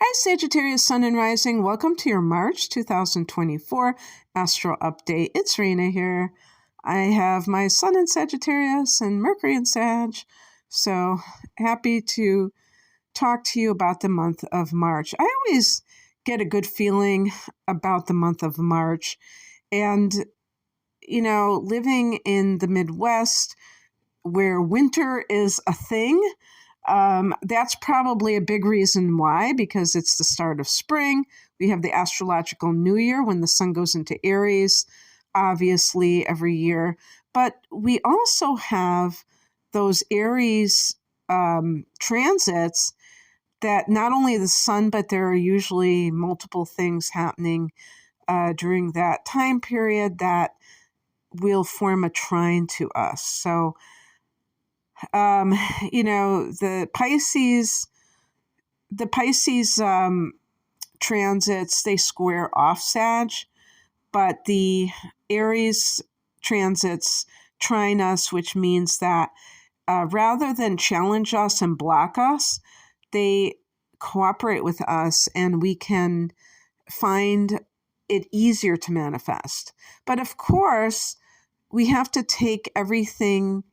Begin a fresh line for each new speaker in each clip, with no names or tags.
Hi, Sagittarius, Sun and Rising. Welcome to your March 2024 Astro Update. It's Rena here. I have my Sun in Sagittarius and Mercury in Sag. So happy to talk to you about the month of March. I always get a good feeling about the month of March. And, living in the Midwest where winter is a thing, that's probably a big reason why, because it's the start of spring. We have the astrological new year when the sun goes into Aries, obviously every year. But we also have those Aries transits that not only the sun, but there are usually multiple things happening during that time period that will form a trine to us. So, the Pisces transits, they square off Sag, but the Aries transits trine us, which means that rather than challenge us and block us, they cooperate with us and we can find it easier to manifest. But of course, we have to take everything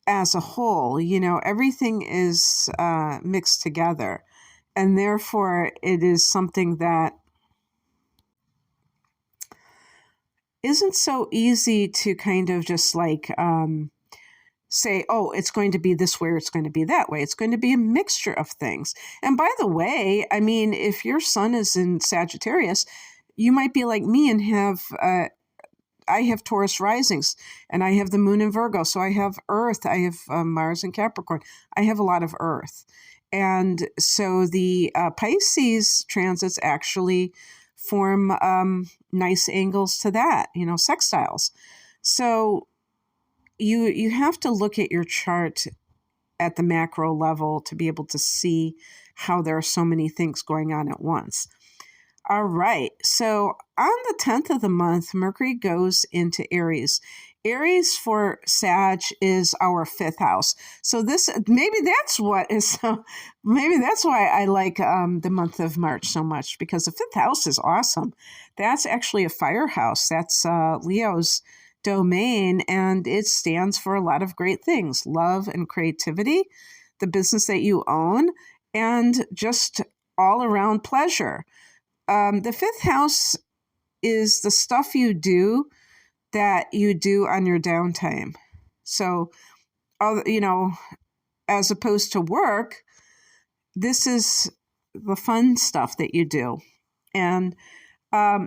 as a whole. Everything is mixed together. And therefore, it is something that isn't so easy to kind of just say, oh, it's going to be this way or it's going to be that way. It's going to be a mixture of things. And by the way, if your sun is in Sagittarius, you might be like me and I have Taurus risings and I have the moon in Virgo. So I have Earth, I have Mars in Capricorn. I have a lot of Earth. And so the Pisces transits actually form nice angles to that, sextiles. So you have to look at your chart at the macro level to be able to see how there are so many things going on at once. All right, so on the 10th of the month, Mercury goes into Aries. Aries for Sag is our fifth house. So maybe that's why I like the month of March so much, because the fifth house is awesome. That's actually a fire house. That's Leo's domain, and it stands for a lot of great things: love and creativity, the business that you own, and just all around pleasure. The fifth house is the stuff you do that you do on your downtime. So, as opposed to work, this is the fun stuff that you do. And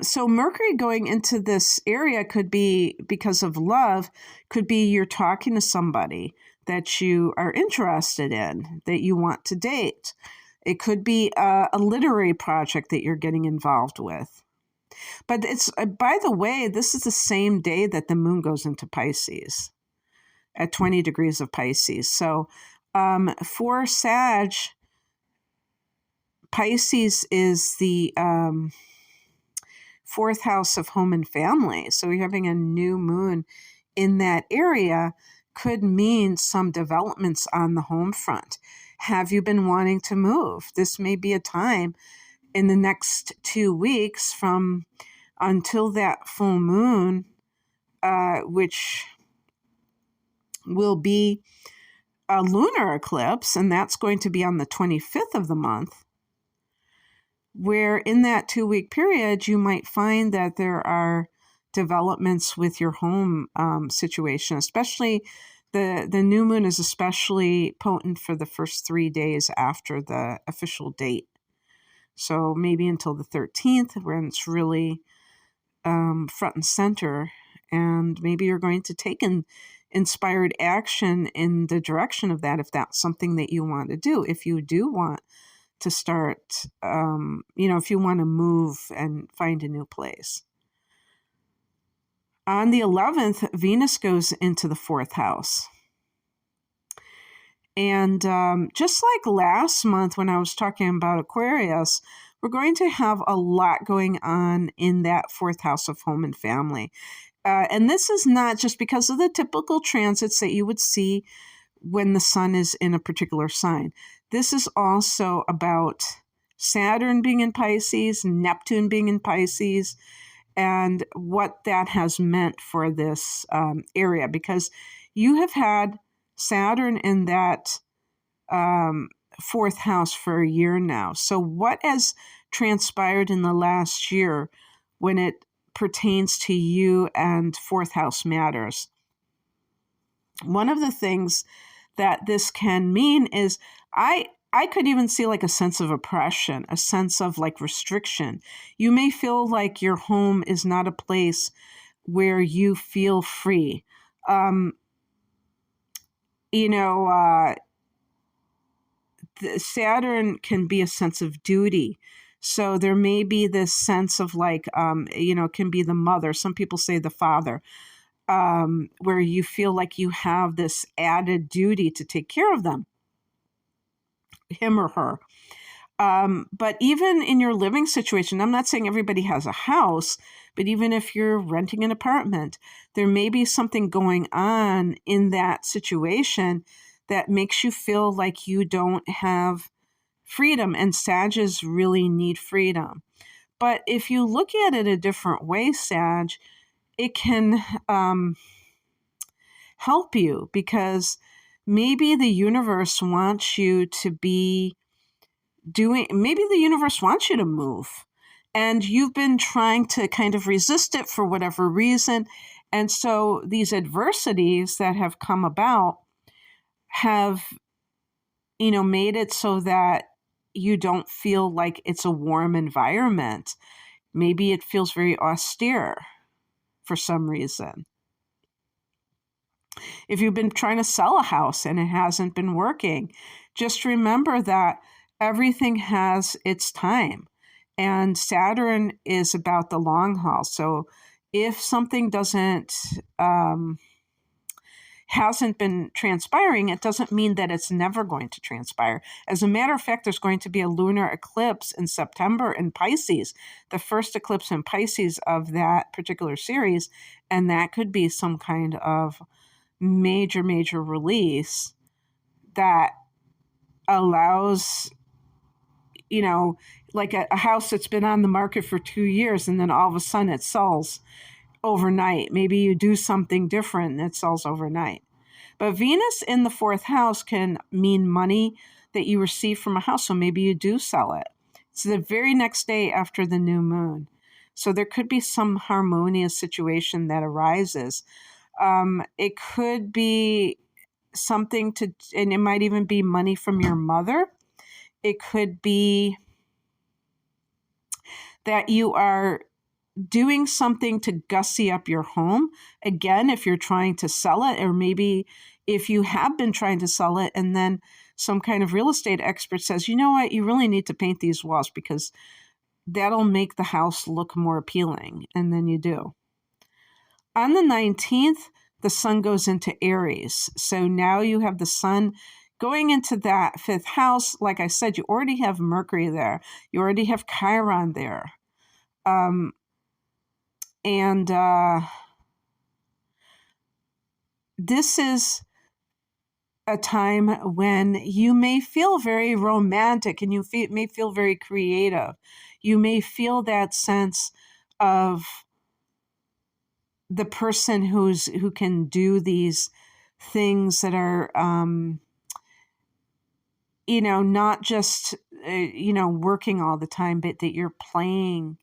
so Mercury going into this area could be, because of love, could be you're talking to somebody that you are interested in, that you want to date. It could be a literary project that you're getting involved with. But it's, by the way, this is the same day that the moon goes into Pisces at 20 degrees of Pisces. So for Sag, Pisces is the fourth house of home and family. So you're having a new moon in that area could mean some developments on the home front. Have you been wanting to move? This may be a time in the next 2 weeks from until that full moon, which will be a lunar eclipse, and that's going to be on the 25th of the month, where in that 2-week period, you might find that there are developments with your home situation, especially the new moon is especially potent for the first 3 days after the official date. So maybe until the 13th, when it's really front and center, and maybe you're going to take an inspired action in the direction of that if that's something that you want to do. If you do want to start, if you want to move and find a new place. On the 11th, Venus goes into the fourth house. And just like last month when I was talking about Aquarius, we're going to have a lot going on in that fourth house of home and family. And this is not just because of the typical transits that you would see when the sun is in a particular sign. This is also about Saturn being in Pisces, Neptune being in Pisces, and what that has meant for this area, because you have had Saturn in that fourth house for a year now. So what has transpired in the last year when it pertains to you and fourth house matters? One of the things that this can mean is I could even see like a sense of oppression, a sense of like restriction. You may feel like your home is not a place where you feel free. Um, you know, Saturn can be a sense of duty. So there may be this sense of like, it can be the mother. Some people say the father, where you feel like you have this added duty to take care of them, him or her. But even in your living situation, I'm not saying everybody has a house, but even if you're renting an apartment, there may be something going on in that situation that makes you feel like you don't have freedom, and Sages really need freedom. But if you look at it a different way, Sag, it can help you, because maybe the universe wants you to be maybe the universe wants you to move, and you've been trying to kind of resist it for whatever reason. And so these adversities that have come about have, made it so that you don't feel like it's a warm environment. Maybe it feels very austere for some reason. If you've been trying to sell a house and it hasn't been working, just remember that everything has its time. And Saturn is about the long haul. So if something hasn't been transpiring, it doesn't mean that it's never going to transpire. As a matter of fact, there's going to be a lunar eclipse in September in Pisces, the first eclipse in Pisces of that particular series, and that could be some kind of major release that allows, like a house that's been on the market for 2 years and then all of a sudden it sells overnight. Maybe you do something different and it sells overnight. But Venus in the fourth house can mean money that you receive from a house. So maybe you do sell it. It's the very next day after the new moon. So there could be some harmonious situation that arises. It could be something and it might even be money from your mother. It could be that you are doing something to gussy up your home. Again, if you're trying to sell it, or maybe if you have been trying to sell it and then some kind of real estate expert says, you know what, you really need to paint these walls because that'll make the house look more appealing. And then you do. On the 19th, the sun goes into Aries. So now you have the sun going into that fifth house. Like I said, you already have Mercury there. You already have Chiron there. This is a time when you may feel very romantic and you may feel very creative. You may feel that sense of the person who can do these things that are, not just, working all the time, but that you're playing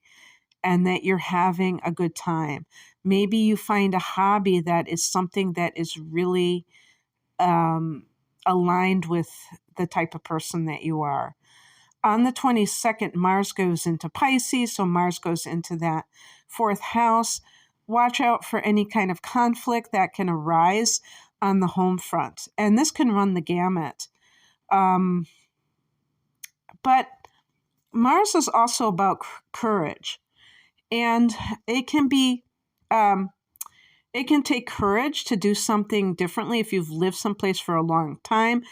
and that you're having a good time. Maybe you find a hobby that is something that is really aligned with the type of person that you are. On the 22nd, Mars goes into Pisces, so Mars goes into that fourth house. Watch out for any kind of conflict that can arise on the home front. And this can run the gamut. But Mars is also about courage. And it can be, it can take courage to do something differently if you've lived someplace for a long time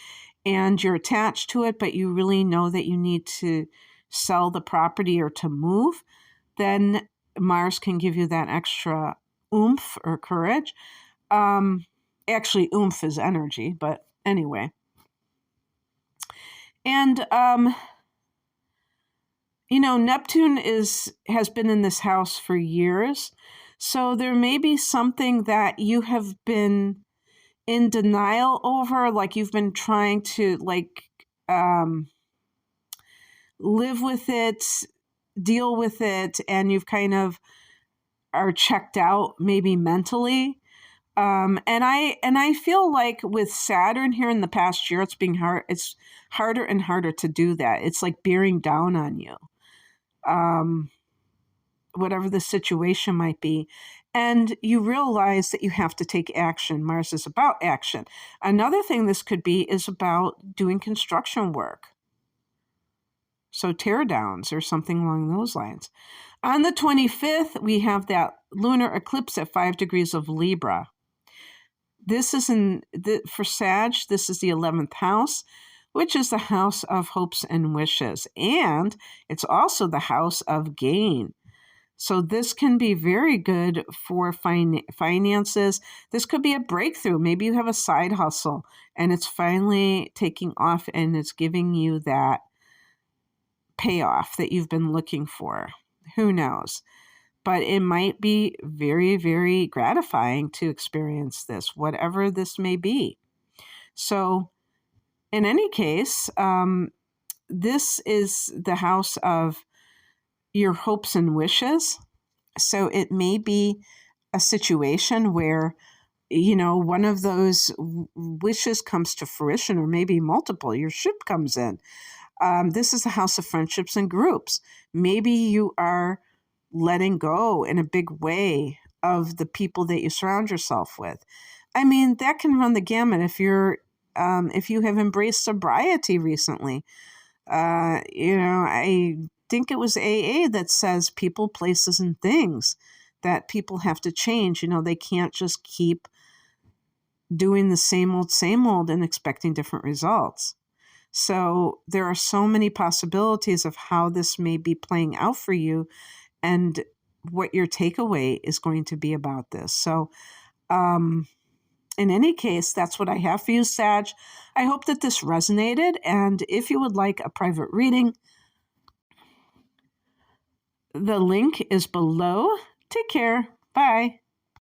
and you're attached to it, but you really know that you need to sell the property or to move. Then Mars can give you that extra oomph or courage. Actually, oomph is energy, but anyway. And Neptune has been in this house for years. So there may be something that you have been in denial over, like you've been trying to live with it, deal with it, and you've kind of are checked out maybe mentally. And I feel like with Saturn here in the past year, it's harder and harder to do that. It's like bearing down on you. Whatever the situation might be. And you realize that you have to take action. Mars is about action. Another thing this could be is about doing construction work. So tear downs or something along those lines. On the 25th, we have that lunar eclipse at 5 degrees of Libra. This is for Sag, this is the 11th house, which is the house of hopes and wishes. And it's also the house of gain. So this can be very good for finances. This could be a breakthrough. Maybe you have a side hustle and it's finally taking off and it's giving you that payoff that you've been looking for. Who knows? But it might be very, very gratifying to experience this, whatever this may be. So in any case, this is the house of your hopes and wishes. So it may be a situation where, one of those wishes comes to fruition, or maybe multiple. Your ship comes in. This is the house of friendships and groups. Maybe you are letting go in a big way of the people that you surround yourself with. I mean, that can run the gamut if you have embraced sobriety recently. I think it was AA that says people, places, and things that people have to change. They can't just keep doing the same old and expecting different results. So there are so many possibilities of how this may be playing out for you and what your takeaway is going to be about this. So, in any case, that's what I have for you, Sag. I hope that this resonated. And if you would like a private reading, the link is below. Take care. Bye.